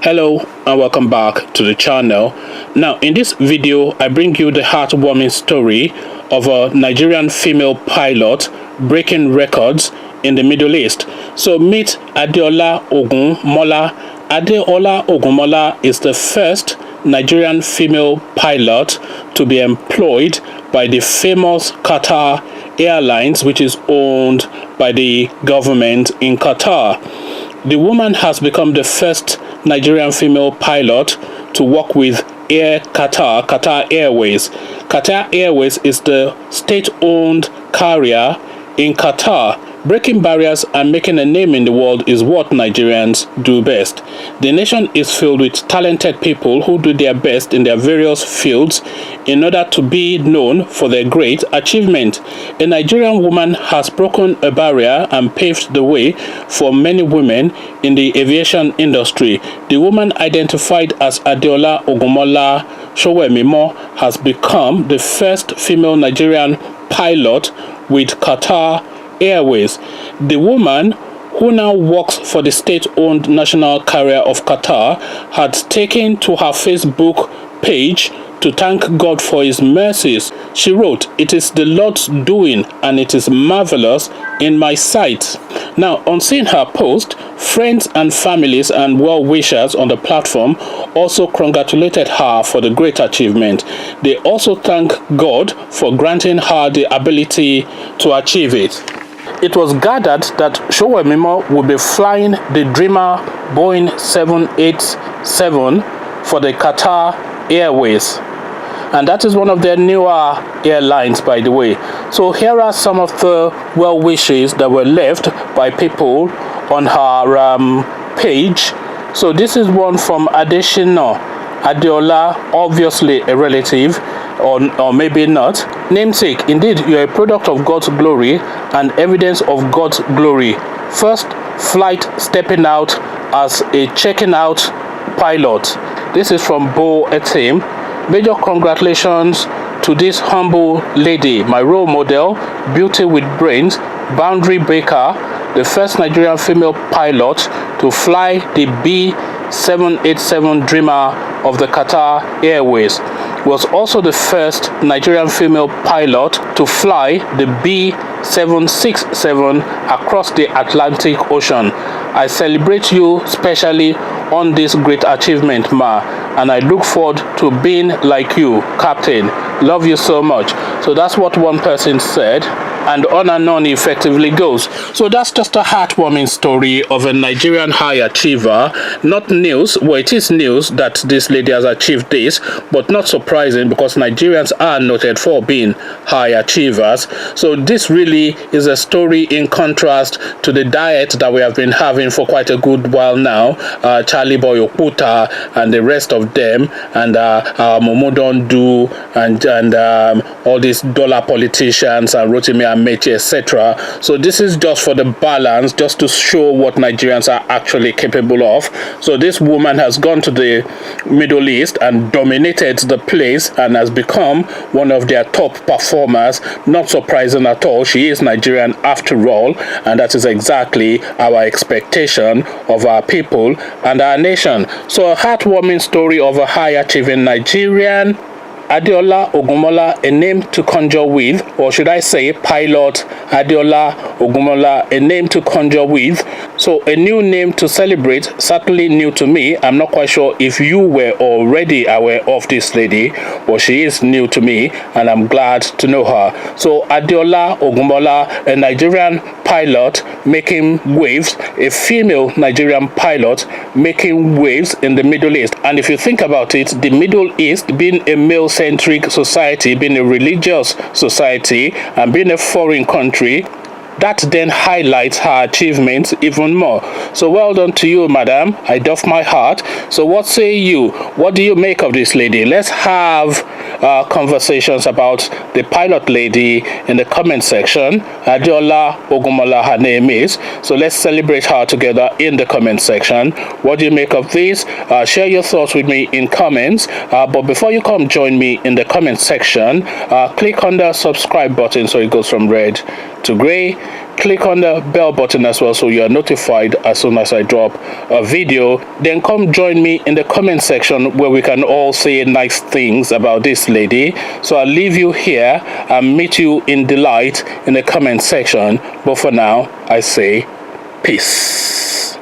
Hello and welcome back to the channel. Now in this video I bring you the heartwarming story of a Nigerian female pilot breaking records in the Middle East. So meet Adeola Ogunmola. Adeola Ogunmola is the first Nigerian female pilot to be employed by the famous Qatar Airlines, which is owned by the government in Qatar. The woman has become the first Nigerian female pilot to work with Qatar Airways. Qatar Airways is the state-owned carrier in Qatar. Breaking barriers and making a name in the world is what Nigerians do best. The nation is filled with talented people who do their best in their various fields in order to be known for their great achievement. A Nigerian woman has broken a barrier and paved the way for many women in the aviation industry. The woman identified as Adeola Ogunmola Sowemimo has become the first female Nigerian pilot with Qatar Airways. The woman, who now works for the state-owned national carrier of Qatar, had taken to her Facebook page to thank God for his mercies. She wrote, "It is the Lord's doing and it is marvelous in my sight." Now, on seeing her post, friends and families and well-wishers on the platform also congratulated her for the great achievement. They also thank God for granting her the ability to achieve it. It was gathered that Sowemimo will be flying the Dreamer Boeing 787 for the Qatar Airways. And that is one of their newer airlines, by the way. So here are some of the well wishes that were left by people on her page. So this is one from Adeshina Adeola, obviously a relative, or maybe not. Namesake, indeed you are a product of God's glory and evidence of God's glory. First flight stepping out as a checking out pilot. This is from Bo Etim. Major congratulations to this humble lady, my role model, beauty with brains, boundary breaker, the first Nigerian female pilot to fly the B787 Dreamer of the Qatar Airways. Was also the first Nigerian female pilot to fly the B767 across the Atlantic Ocean. I celebrate you specially on this great achievement, Ma, and I look forward to being like you, Captain. Love you so much. So that's what one person said, and on effectively goes. So that's just a heartwarming story of a Nigerian high achiever. Not news, well, it is news that this lady has achieved this, but not surprising because Nigerians are noted for being high achievers. So this really is a story in contrast to the diet that we have been having for quite a good while now. Charlie Boy Okuta and the rest of them, and Momo Dondu, and all these dollar politicians and Rotimi Amechi, etc. So this is just for the balance, just to show what Nigerians are actually capable of. So this woman has gone to the Middle East and dominated the place and has become one of their top performers. Not surprising at all. She is Nigerian after all, and that is exactly our expectation of our people and our nation. So a heartwarming story of a high achieving Nigerian, Adeola Ogunmola, a name to conjure with, or should I say pilot Adeola Ogunmola, a name to conjure with. So a new name to celebrate, certainly new to me. I'm not quite sure if you were already aware of this lady, but she is new to me and I'm glad to know her. So Adeola Ogunmola, a Nigerian pilot making waves, a female Nigerian pilot making waves in the Middle East. And if you think about it, the Middle East being a male-centric society, being a religious society, and being a foreign country, that then highlights her achievements even more. So well done to you, madam. I doff my hat. So what say you? What do you make of this lady? Let's have conversations about the pilot lady in the comment section. Adeola Ogunmola, her name is. So let's celebrate her together in the comment section. What do you make of this? Share your thoughts with me in comments. But before you come join me in the comment section, click on the subscribe button so it goes from red to gray. click on the bell button as well so you are notified as soon as I drop a video. Then come join me in the comment section where we can all say nice things about this lady. So I'll leave you here and meet you in delight in the comment section. But for now, I say peace.